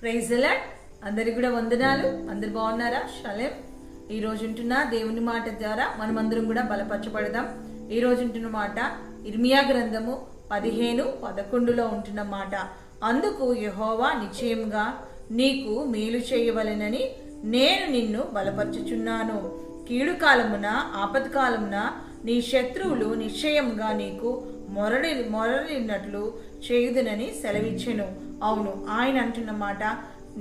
Praise the lord. అందరికి కూడా వందనాలు. అందరు బాగున్నారా? షలేం. ఈ రోజు ఉంటున్న దేవుని మాట ద్వారా మనమందరం కూడా బలపరచబడదాం. ఈ రోజు ఉంటున్న మాట ఇర్మియా గ్రంథము 15:11 ఉంటున్న మాట. అందుకు యెహోవా నిశ్చయంగా నీకు మేలు చేయవలెనని నేను నిన్ను బలపరచుచున్నాను. కీడు కాలమున ఆపత్కాలమున నీ శత్రువులు నిశ్చయంగా నీకు మొరలినట్లు చేయుదునని సెలవిచ్చెను. అవును, ఆయన అంటున్న మాట,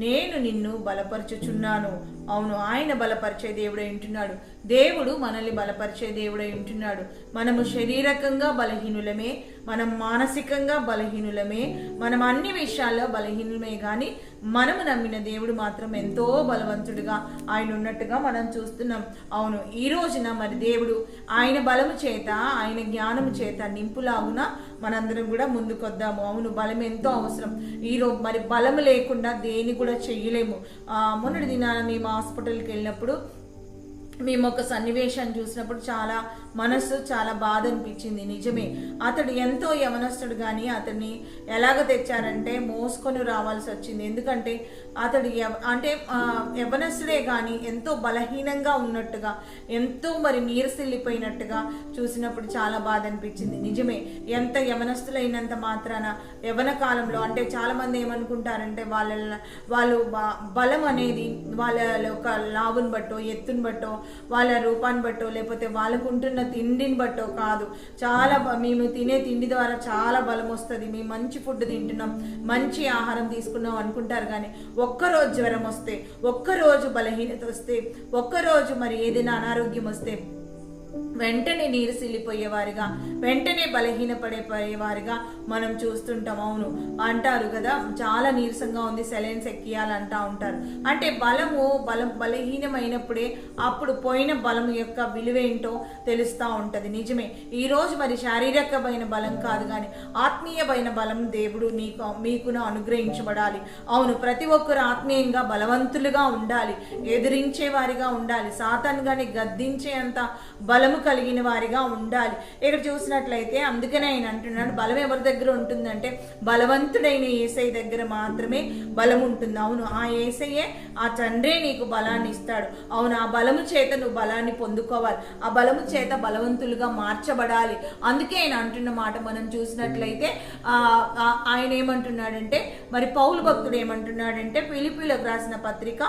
నేను నిన్ను బలపరచుచున్నాను. అవును, ఆయన బలపరిచే దేవుడై ఉంటున్నాడు. దేవుడు మనల్ని బలపరిచే దేవుడై ఉంటున్నాడు. మనము శారీరకంగా బలహీనులమే, మనం మానసికంగా బలహీనులమే, మనం అన్ని విషయాల్లో బలహీనులమే, కానీ మనము నమ్మిన దేవుడు మాత్రం ఎంతో బలవంతుడిగా ఆయన ఉన్నట్టుగా మనం చూస్తున్నాం. అవును, ఈ రోజున మరి దేవుడు ఆయన బలము చేత, ఆయన జ్ఞానము చేత నింపులాగున మనందరం కూడా ముందుకొద్దాము. అవును, బలం ఎంతో అవసరం. ఈరోజు మరి బలం లేకుండా దేని కూడా చెయ్యలేము. మొన్నటి దినాన మేము హాస్పిటల్కి వెళ్ళినప్పుడు మేము ఒక సన్నివేశాన్ని చూసినప్పుడు మనసు చాలా బాధ అనిపించింది. నిజమే, అతడు ఎంతో యవనస్తుడు, కానీ అతన్ని ఎలాగ తెచ్చారంటే మోసుకొని రావాల్సి వచ్చింది. ఎందుకంటే అతడు యవనస్తుడే కానీ ఎంతో బలహీనంగా ఉన్నట్టుగా, ఎంతో మరి నీరసిల్లిపోయినట్టుగా చూసినప్పుడు చాలా బాధ అనిపించింది. నిజమే, ఎంత యవనస్తులైనంత మాత్రాన యవన కాలంలో అంటే చాలా మంది ఏమనుకుంటారంటే వాళ్ళు బలం అనేది వాళ్ళ ఒక లావుని బట్టో, ఎత్తుని బట్టో, వాళ్ళ రూపాన్ని బట్టో, లేకపోతే వాళ్ళకుంటున్న తిండిని బట్టో కాదు. మేము తినే తిండి ద్వారా చాలా బలం వస్తుంది, మేము మంచి ఫుడ్ తింటున్నాం, మంచి ఆహారం తీసుకున్నాం అనుకుంటారు. కానీ ఒక్కరోజు జ్వరం వస్తే, ఒక్కరోజు బలహీనత వస్తే, ఒక్కరోజు మరి ఏదైనా అనారోగ్యం వస్తే వెంటనే నీరసిల్లిపోయేవారిగా, వెంటనే బలహీనపడిపోయేవారిగా మనం చూస్తుంటాం. అవును, అంటారు కదా, చాలా నీరసంగా ఉంది, సెలైన్స్ ఎక్కియాలంటా ఉంటారు. అంటే బలహీనమైనప్పుడే అప్పుడు పోయిన బలం యొక్క విలువేంటో తెలుస్తూ ఉంటుంది. నిజమే, ఈరోజు మరి శారీరకమైన బలం కాదు, కానీ ఆత్మీయమైన బలం దేవుడు మీకును అనుగ్రహించబడాలి. అవును, ప్రతి ఒక్కరు ఆత్మీయంగా బలవంతులుగా ఉండాలి, ఎదిరించే వారిగా ఉండాలి, సాతాను గాని గద్దించే అంత బలము కలిగిన వారిగా ఉండాలి. ఇక్కడ చూసినట్లయితే అందుకనే ఆయన అంటున్నాడు, బలం ఎవరి దగ్గర ఉంటుందంటే బలవంతుడైన యేసయ్య దగ్గర మాత్రమే బలం ఉంటుంది. అవును, ఆ యేసయ్యే, ఆ తండ్రే నీకు బలాన్ని ఇస్తాడు. అవును, ఆ బలము చేత నువ్వు బలాన్ని పొందుకోవాలి, ఆ బలము చేత బలవంతులుగా మార్చబడాలి. అందుకే ఆయన అంటున్న మాట మనం చూసినట్లయితే ఆయన ఏమంటున్నాడంటే, మరి పౌలు భక్తుడు ఏమంటున్నాడంటే, ఫిలిప్పీలకు రాసిన పత్రిక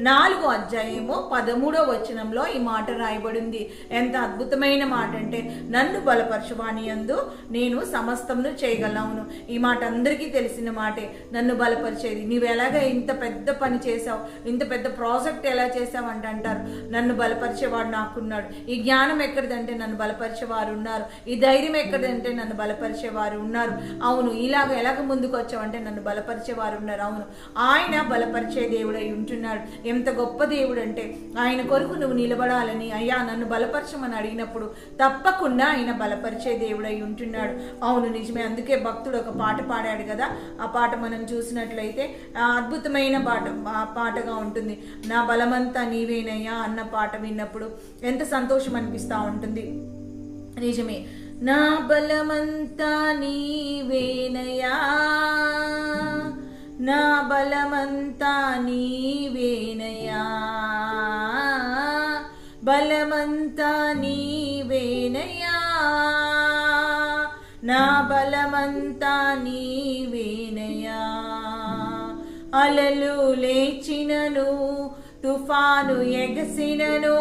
4:13 ఈ మాట రాయబడింది. ఎంత అద్భుతమైన మాట అంటే, నన్ను బలపరచువాని యందు నేను సమస్తమును చేయగలను. ఈ మాట అందరికీ తెలిసిన మాటే, నన్ను బలపరిచేది. నీవు ఎలాగ ఇంత పెద్ద పని చేసావు, ఇంత పెద్ద ప్రాజెక్ట్ ఎలా చేసావు అంటే అంటారు, నన్ను బలపరిచేవాడు నాకున్నాడు. ఈ జ్ఞానం ఎక్కడిదంటే నన్ను బలపరిచేవారు ఉన్నారు, ఈ ధైర్యం ఎక్కడిదంటే నన్ను బలపరిచేవారు ఉన్నారు. అవును, ఎలాగ ముందుకు వచ్చావంటే నన్ను బలపరిచేవారు ఉన్నారు. అవును, ఆయన బలపరిచే దేవుడై ఉంటున్నాడు. ఎంత గొప్ప దేవుడు అంటే, ఆయన కొరకు నువ్వు నిలబడాలని, అయ్యా నన్ను బలపరచమని అడిగినప్పుడు తప్పకుండా ఆయన బలపరిచే దేవుడై ఉంటున్నాడు. అవును, నిజమే. అందుకే భక్తుడు ఒక పాట పాడాడు కదా, ఆ పాట మనం చూసినట్లయితే అద్భుతమైన పాటగా ఉంటుంది. నా బలమంతా నీవేనయ్యా అన్న పాట విన్నప్పుడు ఎంత సంతోషం అనిపిస్తూ ఉంటుంది. నిజమే, నా బలమంతా నీవేనయ్యా, నా బలమంతా నీవేనయ్యా, బలమంతా నీవేనయ్యా, నా బలమంతా నీవేనయ్యా. అలలు లేచినను, తుఫాను ఎగసినను,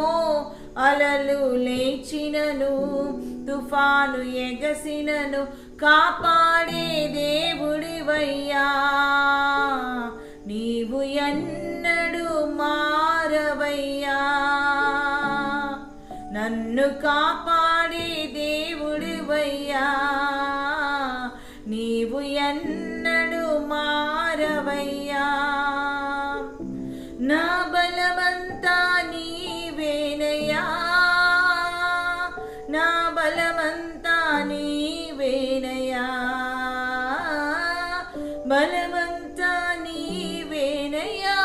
అలలు లేచినను, తుఫాను ఎగసినను, కాపాడే దేవుడివయ్యా, నీవు ఎన్నడూ మారవయ్యా, నన్ను కాపాడే దేవుడివయ్యా, నీవు ఎన్నడూ మారవయ్యా. నా బలమంతా నీవేనయ్యా, నా బలమంతా నీవేనయ్యా, బలమంతా నీవేనయ్యా,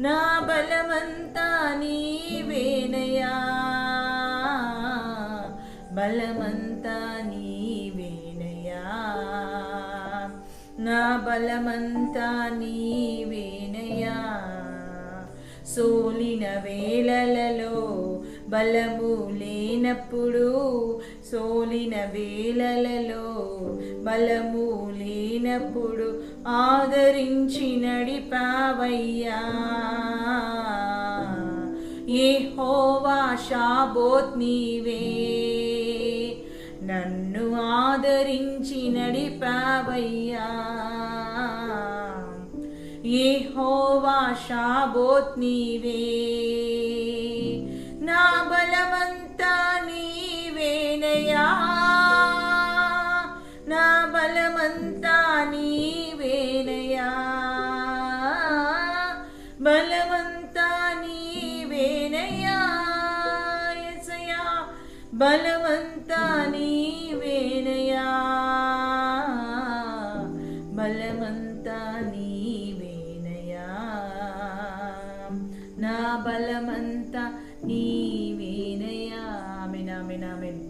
నా బలమంతా నీవేనయ్యా, బలమంతా నీవేనయ్యా, నా బలమంతా నీవేనయ్యా. సోలిన వేళలలో బలము లేనప్పుడు, సోలిన వేళలలో బలము లేనప్పుడు ఆదరించి నడిపావయ్యా. యెహోవా షాబోత్ నీవే, నన్ను ఆదరించి నడిపావయ్యా. యెహోవా షాబోత్ నీవే, నా బలమంతా నీవేనయ్యా. నా బలమంతా నీవేనయ్యా. బలమంతా నీవేనయ్యా. యేసయ్యా బలమంతా నీవేనయ్యా. బలమంతా నీవేనయ్యా. నా బలమంతా నీవేనయ్యా. ఆమేన్ ఆమేన్ ఆమేన్.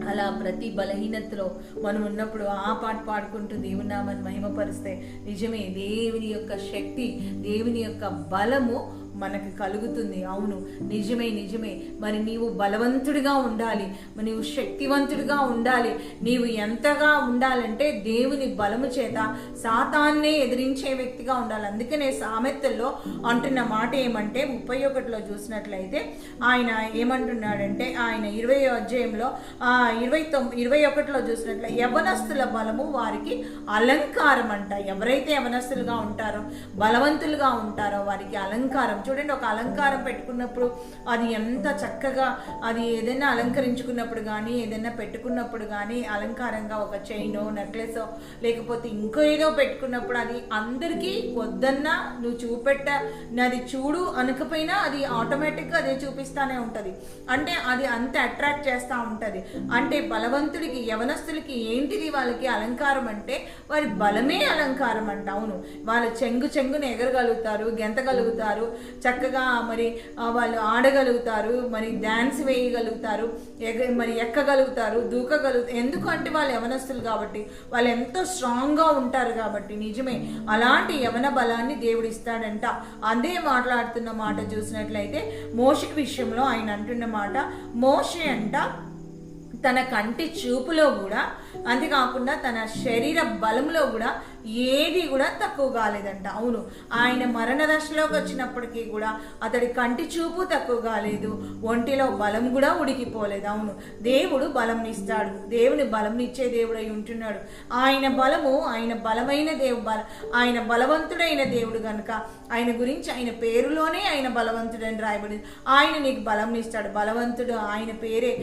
అలా ప్రతి బలహీనతలో మనం ఉన్నప్పుడు ఆ పాట పాడుకుంటూ దేవుని నామాన్ని మహిమపరిస్తే నిజమే దేవుని యొక్క శక్తి, దేవుని యొక్క బలము మనకు కలుగుతుంది. అవును, నిజమే నిజమే. మరి నీవు బలవంతుడిగా ఉండాలి, నీవు శక్తివంతుడిగా ఉండాలి. నీవు ఎంతగా ఉండాలంటే దేవుని బలము చేత సాతాన్నే ఎదిరించే వ్యక్తిగా ఉండాలి. అందుకనే సామెతల్లో అంటున్న మాట ఏమంటే 31లో చూసినట్లయితే ఆయన ఏమంటున్నాడంటే, ఆయన 20వ అధ్యాయంలో 21లో చూసినట్లయితే యవనస్తుల బలము వారికి అలంకారం అంట. ఎవరైతే యవనస్తులుగా ఉంటారో, బలవంతులుగా ఉంటారో వారికి అలంకారం. చూడండి, ఒక అలంకారం పెట్టుకున్నప్పుడు అది ఎంత చక్కగా, అది ఏదైనా అలంకరించుకున్నప్పుడు కానీ ఏదైనా పెట్టుకున్నప్పుడు కానీ అలంకారంగా ఒక చైనో నెక్లెసో లేకపోతే ఇంకో ఏదో పెట్టుకున్నప్పుడు అది అందరికీ వద్దన్నా నువ్వు నాది చూడు అనకపోయినా అది ఆటోమేటిక్గా అదే చూపిస్తానే ఉంటుంది. అంటే అది అంత అట్రాక్ట్ చేస్తూ ఉంటుంది. అంటే బలవంతుడికి, యవనస్తులకి ఏంటిది వాళ్ళకి అలంకారం అంటే వారి బలమే అలంకారం అంట. అవును, వాళ్ళు చెంగున ఎగరగలుగుతారు, గెంతగలుగుతారు, చక్కగా మరి వాళ్ళు ఆడగలుగుతారు, మరి డ్యాన్స్ వేయగలుగుతారు, మరి ఎక్కగలుగుతారు, దూకగలుగుతారు. ఎందుకంటే వాళ్ళు యవనస్తులు కాబట్టి, వాళ్ళు ఎంతో స్ట్రాంగ్గా ఉంటారు కాబట్టి. నిజమే, అలాంటి యవన బలాన్ని దేవుడు ఇస్తాడంట. అదే మాట్లాడుతున్న మాట చూసినట్లయితే మోషే విషయంలో ఆయన అంటున్న మాట, మోషే అంట తన కంటి చూపులో కూడా, అంతేకాకుండా తన శరీర బలంలో కూడా ఏది కూడా తక్కువ కాలేదంట. అవును, ఆయన మరణ దశలోకి వచ్చినప్పటికీ కూడా అతడి కంటి చూపు తక్కువ కాలేదు, ఒంటిలో బలం కూడా ఉడికిపోలేదు. అవును, దేవుడు బలం ఇస్తాడు, దేవుని బలం ఇచ్చే దేవుడై ఉంటున్నాడు. ఆయన బలము, ఆయన బలమైన ఆయన బలవంతుడైన దేవుడు కనుక ఆయన గురించి, ఆయన పేరులోనే ఆయన బలవంతుడని రాయబడింది. ఆయన నీకు బలం ఇస్తాడు. బలవంతుడు ఆయన పేరే.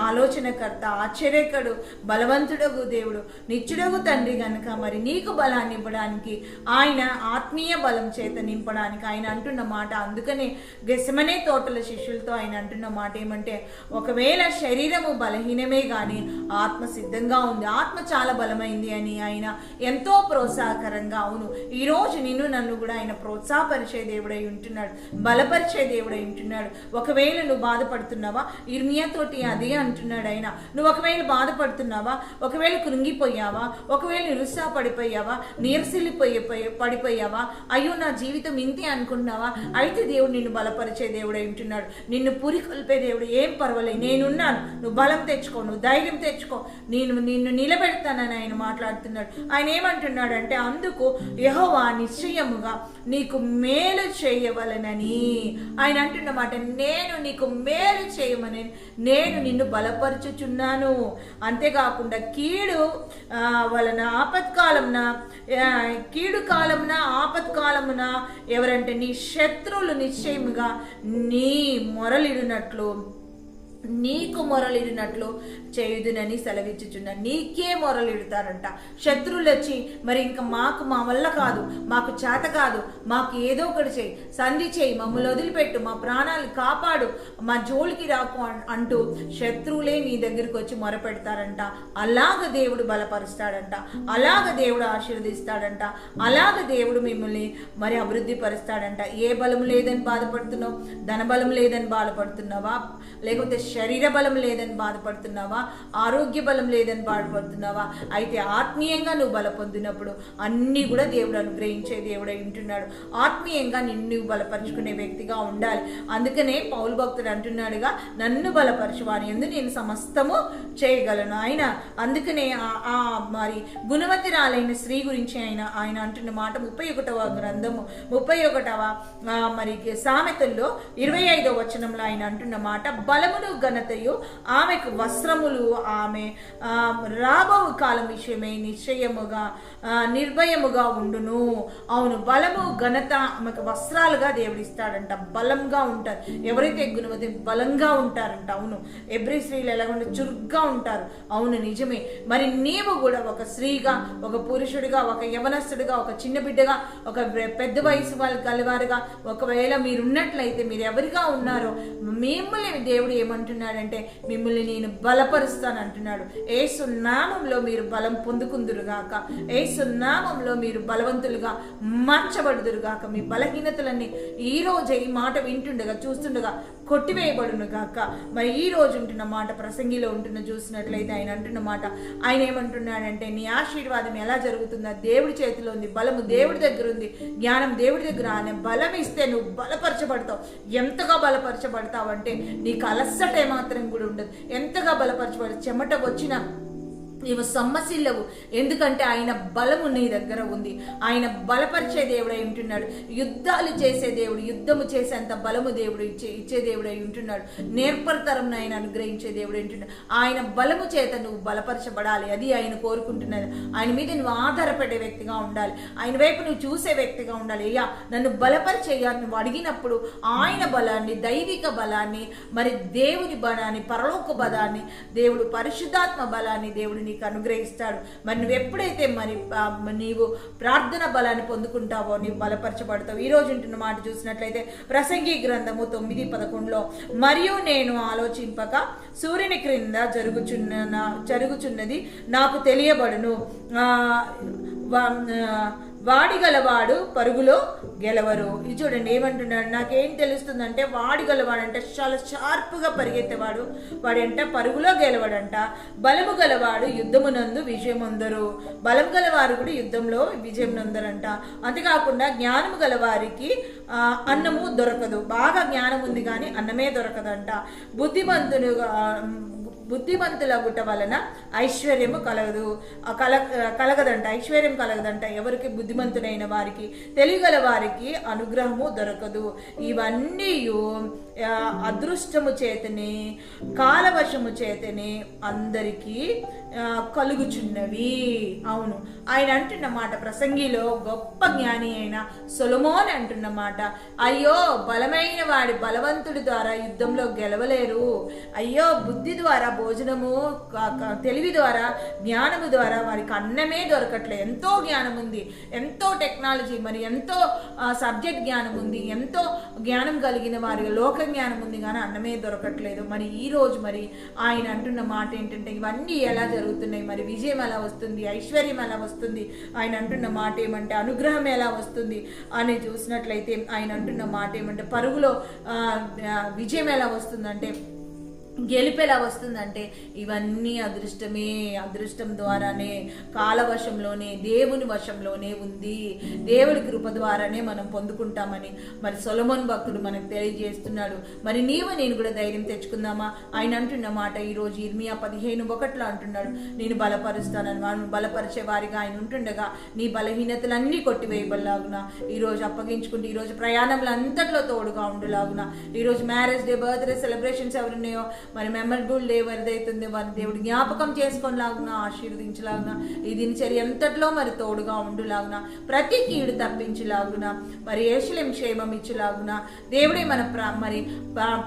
ఆలోచనకర్త, ఆశ్చర్యకడు, బలవంతుడగు దేవుడు, నిత్యుడగు తండ్రి కనుక మరి నీకు బలాన్ని ఇవ్వడానికి, ఆయన ఆత్మీయ బలం చేత నింపడానికి ఆయన అంటున్న మాట. అందుకనే గెసెమనే తోటల శిష్యులతో ఆయన అంటున్న మాట ఏమంటే, ఒకవేళ శరీరము బలహీనమే కానీ ఆత్మ సిద్ధంగా ఉంది, ఆత్మ చాలా బలమైంది అని ఆయన ఎంతో ప్రోత్సాహకరంగా. అవును, ఈరోజు నన్ను కూడా ఆయన ప్రోత్సాహపరిచే దేవుడై ఉంటున్నాడు, బలపరిచే దేవుడై ఉంటున్నాడు. ఒకవేళ నువ్వు బాధపడుతున్నావా, ఇర్మియా తోటి అదే అంటున్నాడు ఆయన. నువ్వు ఒకవేళ బాధపడుతున్నావా, ఒకవేళ కృంగిపోయావా, ఒకవేళ నిరుత్సాహపడిపోయావా, పడిపోయావా, అయ్యో నా జీవితం ఇంతే అనుకుంటున్నావా, అయితే దేవుడు నిన్ను బలపరిచే దేవుడై ఉంటున్నాడు, నిన్ను పురికొల్పే దేవుడు. ఏం పర్వాలేదు, నేనున్నాను, నువ్వు బలం తెచ్చుకో, నువ్వు ధైర్యం తెచ్చుకో, నిన్ను నిలబెడతానని ఆయన మాట్లాడుతున్నాడు. ఆయన ఏమంటున్నాడు అంటే, అందుకు యెహోవా నిశ్చయముగా నీకు మేలు చేయవలనని ఆయన అంటున్నమాట. నేను నీకు మేలు చేయమని నేను నిన్ను బలపరచుచున్నాను. అంతేకాకుండా కీడు వలన కీడు కాలమున ఆపత్కాలమున ఎవరంటే నీ శత్రువులు నిశ్చయముగా నీ మొరలిడినట్లు, నీకు మొరలిడినట్లు చేయుదునని సెలవిచ్చుచున్నాను. నీకే మొరలిడుతారంట శత్రువులు వచ్చి, మరి ఇంకా మా వల్ల కాదు, మాకు చేత కాదు, మాకు ఏదో ఒకటి చేయి, సంధి చేయి, మమ్మల్ని వదిలిపెట్టు, మా ప్రాణాలు కాపాడు, మా జోలికి రాకు అంటూ శత్రువులే నీ దగ్గరికి వచ్చి మొరపెడతారంట. అలాగ దేవుడు బలపరుస్తాడంట, అలాగ దేవుడు ఆశీర్వదిస్తాడంట, అలాగ దేవుడు మిమ్మల్ని మరి అభివృద్ధి పరుస్తాడంట. ఏ బలం లేదని బాధపడుతున్నావు, ధన బలం లేదని బాధపడుతున్నావా, లేకపోతే శరీర బలం లేదని బాధపడుతున్నావా, ఆరోగ్య బలం లేదని బాధపడుతున్నావా? అయితే ఆత్మీయంగా నువ్వు బల పొందినప్పుడు అన్నీ కూడా దేవుడు అనుగ్రహించే దేవుడై ఉంటున్నాడు. ఆత్మీయంగా నిన్ను బలపరుచుకునే వ్యక్తిగా ఉండాలి. అందుకనే పౌలు భక్తుడు అంటున్నాడుగా, నన్ను బలపరచువాని యందు నేను సమస్తము చేయగలను. అందుకనే మరి గుణవతిరాలైన స్త్రీ గురించి ఆయన అంటున్న మాట 31వ గ్రంథము 31వ మరి సామెతల్లో 25వ వచనంలో ఆయన అంటున్న మాట, బలమును ఘనతయు ఆమెకు వస్త్రములు ఆమె రాబో కాలం విషయమై నిశ్చయముగా నిర్భయముగా ఉండును. అవును, బలము ఘనత ఆమెకు వస్త్రాలుగా దేవుడు ఇస్తాడంట. బలంగా ఉంటారు ఎవరైతే గుణవతి, బలంగా ఉంటారంట. అవును, ఎబ్రీ స్త్రీలు ఎలాగంటే చురుగ్గా ఉంటారు. అవును, నిజమే. మరి నీవు కూడా ఒక స్త్రీగా, ఒక పురుషుడిగా, ఒక యవనస్తుడిగా, ఒక చిన్న బిడ్డగా, ఒక పెద్ద వయసు వాళ్ళు కలవారుగా ఒకవేళ మీరున్నట్లయితే, మీరు ఎవరిగా ఉన్నారో మిమ్మల్ని దేవుడు ఏమంటున్నాడంటే, మిమ్మల్ని నేను బలపరుస్తాను అంటున్నాడు. యేసు నామంలో మీరు బలం పొందుకుందురుగాక, యేసు నామంలో మీరు బలవంతులుగా మార్చబడుదురుగాక. మీ బలహీనతలన్నీ ఈ రోజే ఈ మాట వింటుండగా చూస్తుండగా కొట్టివేయబడును గాక. మరి ఈ రోజు ఉంటున్న మాట ప్రసంగిలో ఉంటున్న చూసినట్లయితే ఆయన అంటున్న మాట, ఆయన ఏమంటున్నాడంటే, నీ ఆశీర్వాదం ఎలా జరుగుతుందా? దేవుడి చేతిలో ఉంది, బలము దేవుడి దగ్గర ఉంది, జ్ఞానం దేవుడి దగ్గర. ఆయన బలం ఇస్తే నువ్వు బలపరచబడతావు. ఎంతగా బలపరచబడతావు అంటే నీకు అలసట ఏమాత్రం కూడా ఉండదు. ఎంతగా బలపరచబడతావు, చెమట వచ్చిన నీవు సమ్మసిల్లవు. ఎందుకంటే ఆయన బలము నీ దగ్గర ఉంది. ఆయన బలపరిచే దేవుడై ఉంటున్నాడు. యుద్ధాలు చేసే దేవుడు, యుద్ధము చేసేంత బలము దేవుడు ఇచ్చే దేవుడై ఉంటున్నాడు. నేర్పరతరం ఆయన అనుగ్రహించే దేవుడు ఉంటున్నాడు. ఆయన బలము చేత నువ్వు బలపరచబడాలి. అది ఆయన కోరుకుంటున్నది. ఆయన మీద నువ్వు ఆధారపడే వ్యక్తిగా ఉండాలి. ఆయన వైపు నువ్వు చూసే వ్యక్తిగా ఉండాలి. అయ్యా నన్ను బలపరిచేయ్యా నువ్వు అడిగినప్పుడు ఆయన బలాన్ని, దైవిక బలాన్ని, మరి దేవుని బలాన్ని, పరలోక బలాన్ని, దేవుడు పరిశుద్ధాత్మ బలాన్ని దేవుడు నీకు అనుగ్రహిస్తాడు. మరి నువ్వు ఎప్పుడైతే మరి నీవు ప్రార్థన బలాన్ని పొందుకుంటావో నీవు బలపరచబడతావు. ఈ రోజు ఉంటున్న మాట చూసినట్లయితే ప్రసంగి గ్రంథము 9:11 మరియు నేను ఆలోచింపక సూర్యుని క్రింద జరుగుచున్నది నాకు తెలియబడును, వాడిగలవాడు పరుగులో గెలవరు. ఇది చూడండి ఏమంటున్నాడు, నాకేం తెలుస్తుందంటే వాడిగలవాడంటే చాలా షార్ప్గా పరిగెత్తేవాడు వాడంట పరుగులో గెలవడంట. బలము గలవాడు యుద్ధమునందు విజయముందరు. బలం గలవారు కూడా యుద్ధంలో విజయం నందరంట. అంతేకాకుండా జ్ఞానము గలవారికి అన్నము దొరకదు. బాగా జ్ఞానం ఉంది కానీ అన్నమే దొరకదంట. బుద్ధిమంతులగుట వలన ఐశ్వర్యము కలగదంట. ఐశ్వర్యం కలగదంట ఎవరికి? బుద్ధిమంతుడైన వారికి. తెలియగల వారికి అనుగ్రహము దొరకదు. ఇవన్నీ అదృష్టము చేతనే, కాలవశము చేతనే అందరికీ కలుగుచున్నవి. అవును, ఆయన అంటున్న మాట ప్రసంగిలో గొప్ప జ్ఞాని అయిన సొలొమోన్ అంటున్న మాట, అయ్యో బలమైన వాడి బలవంతుడి ద్వారా యుద్ధంలో గెలవలేరు. అయ్యో బుద్ధి ద్వారా, భోజనము, తెలివి ద్వారా, జ్ఞానము ద్వారా వారికి అన్నమే దొరకట్లేదు. ఎంతో జ్ఞానం ఉంది, ఎంతో టెక్నాలజీ, మరి ఎంతో సబ్జెక్ట్ జ్ఞానం ఉంది, ఎంతో జ్ఞానం కలిగిన వారి లోక జ్ఞానం ఉంది, కానీ అన్నమే దొరకట్లేదు. మరి ఈ రోజు మరి ఆయన అంటున్న మాట ఏంటంటే, ఇవన్నీ ఎలా జరుగుతున్నాయి, మరి విజయం ఎలా వస్తుంది, ఐశ్వర్యం ఎలా వస్తుంది, ఆయన అంటున్న మాట ఏమంటే అనుగ్రహం ఎలా వస్తుంది అని చూసినట్లయితే ఆయన అంటున్న మాట ఏమంటే పరుగులో విజయం ఎలా వస్తుందంటే, గెలుపు ఎలా వస్తుందంటే ఇవన్నీ అదృష్టమే. అదృష్టం ద్వారానే, కాలవశంలోనే, దేవుని వశంలోనే ఉంది. దేవుడి కృప ద్వారానే మనం పొందుకుంటామని మరి సొలొమోన్ భక్తుడు మనకు తెలియజేస్తున్నాడు. మరి నీవు నేను కూడా ధైర్యం తెచ్చుకుందామా? ఆయన అంటున్న మాట ఈరోజు ఇర్మియా 15:1 అంటున్నాడు, నేను బలపరుస్తానని. మనం బలపరిచే వారిగా ఆయన ఉంటుండగా నీ బలహీనతలన్నీ కొట్టివేయబడలాగున ఈరోజు అప్పగించుకుంటే, ఈరోజు ప్రయాణంలో అంతట్లో తోడుగా ఉండులాగున, ఈరోజు మ్యారేజ్ డే, బర్త్డే సెలబ్రేషన్స్ ఎవరున్నాయో మరి మెమరబుల్ డే ఎవరిదైతుందో వారిని దేవుడు జ్ఞాపకం చేసుకునేలాగున, ఆశీర్వదించలాగున, ఈ దినచర్య ఎంతట్లో మరి తోడుగా ఉండులాగున, ప్రతి కీడు తప్పించలాగున, మరి యెరూషలేము క్షేమం ఇచ్చేలాగున దేవుడే మన మరి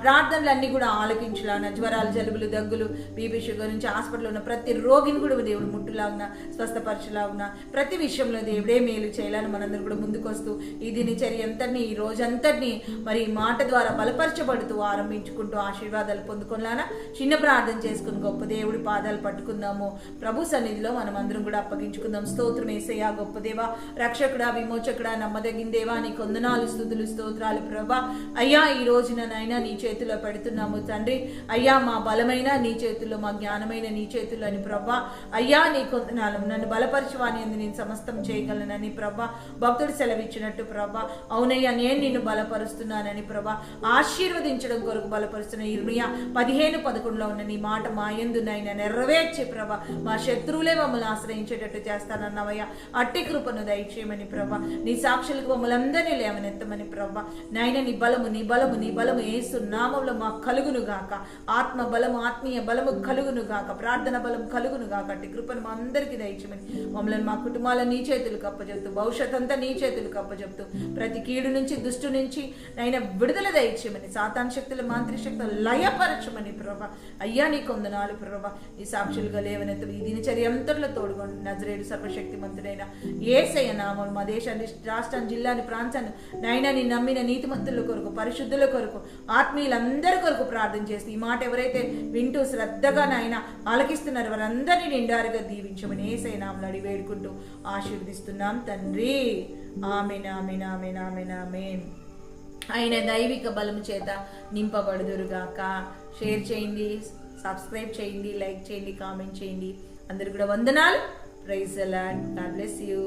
ప్రార్థనలన్నీ కూడా ఆలకించలాగున, జ్వరాలు, జలుబులు, దగ్గులు, బీపీ, షుగర్ నుంచి హాస్పిటల్లో ఉన్న ప్రతి రోగిని కూడా దేవుడు ముట్టులాగున, స్వస్థపరచలాగున, ప్రతి విషయంలో దేవుడే మేలు చేయాలని మనందరూ కూడా ముందుకొస్తూ ఈ దినచర్య అంతటినీ, ఈ రోజంతటినీ మరి మాట ద్వారా బలపరచబడుతూ ఆరంభించుకుంటూ ఆశీర్వాదాలు పొందుకొని నామములాన చిన్న ప్రార్థన చేసుకుని గొప్ప దేవుడి పాదాలు పట్టుకుందాము. ప్రభు సన్నిధిలో మనం అందరం కూడా అప్పగించుకుందాం. స్తోత్రం యేసయ్యా, గొప్ప దేవా, రక్షకుడా, విమోచకుడా, నమ్మదగిన దేవా, నీ కొందనాలు, స్తుతులు, స్తోత్రాలు ప్రభా. అయ్యా, ఈ రోజున నైనా నీ చేతిలో పెడుతున్నాము తండ్రి. అయ్యా, మా బలమైన నీ చేతుల్లో, మా జ్ఞానమైన నీ చేతుల్లో అని ప్రభా. అయ్యా, నీ కొందనాలు, నన్ను బలపరచువాని అందు నేను సమస్తం చేయగలనని ప్రభా. భక్తుడు సెలవిచ్చినట్టు ప్రభా, అవునయ్యా, నేను నిన్ను బలపరుస్తున్నానని ప్రభా. ఆశీర్వదించడం కొరకు బలపరుస్తున్న ఇర్మియా 15:11 ఉన్న నీ మాట మా యందు నైనా నెరవేర్చి ప్రభా, మా శత్రువులే మమ్మల్ని ఆశ్రయించేటట్టు చేస్తానన్నవయ్యా. అట్టి కృపను దయచేయమని ప్రభా. నీ సాక్షులకు మమ్మల్ని అందరినీ లేవనెత్తమని ప్రభా. నాయన నీ బలము, నీ బలము, నీ బలము యేసు నామములో మాకు కలుగును గాక. ఆత్మ బలము, ఆత్మీయ బలము కలుగును గాక. ప్రార్థన బలం కలుగును గాక. అట్టి కృపను మా అందరికీ దయచేయమని, మమ్మల్ని మా కుటుంబాలను నీ చేతులకు అప్పచెప్తూ, భవిష్యత్ అంతా నీ చేతులకు అప్పచెప్తూ, ప్రతి కీడు నుంచి, దుష్టు నుంచి నైనా విడుదల దయచేయమని, సాతాన్ శక్తులు, మాంత్రిక శక్తులు లయపరచమని ప్రభా. అయ్యా, నీ కొందనాలు ప్రభా. ఈ సాక్షులుగా లేవనెత్తు ఈ దినచర్య అంతట్లో తోడుకోండి. నజరేయుడు సర్వశక్తిమంతుడైన యేసయ్య నామములో మా దేశాన్ని, రాష్ట్రాన్ని, జిల్లాని, ప్రాంతాన్ని నైనా నీ నమ్మిన నీతిమంతుల కొరకు, పరిశుద్ధుల కొరకు, ఆత్మీయులందరి కొరకు ప్రార్థన చేసి ఈ మాట ఎవరైతే వింటూ శ్రద్ధగా నాయన ఆలకిస్తున్నారు వారందరినీ నిండారుగా దీవించమని యేసయ్య నామములో అడిగి వేడుకుంటూ ఆశీర్వదిస్తున్నాం తండ్రి. ఆమేన్, ఆమేన్, ఆమేన్, ఆమేన్, ఆమేన్. ఆయన దైవిక బలము చేత నింపబడుదురుగాక. షేర్ చేయండి, సబ్స్క్రైబ్ చేయండి, లైక్ చేయండి, కామెంట్ చేయండి. అందరు కూడా వందనాలు. Praise the lord. God bless you.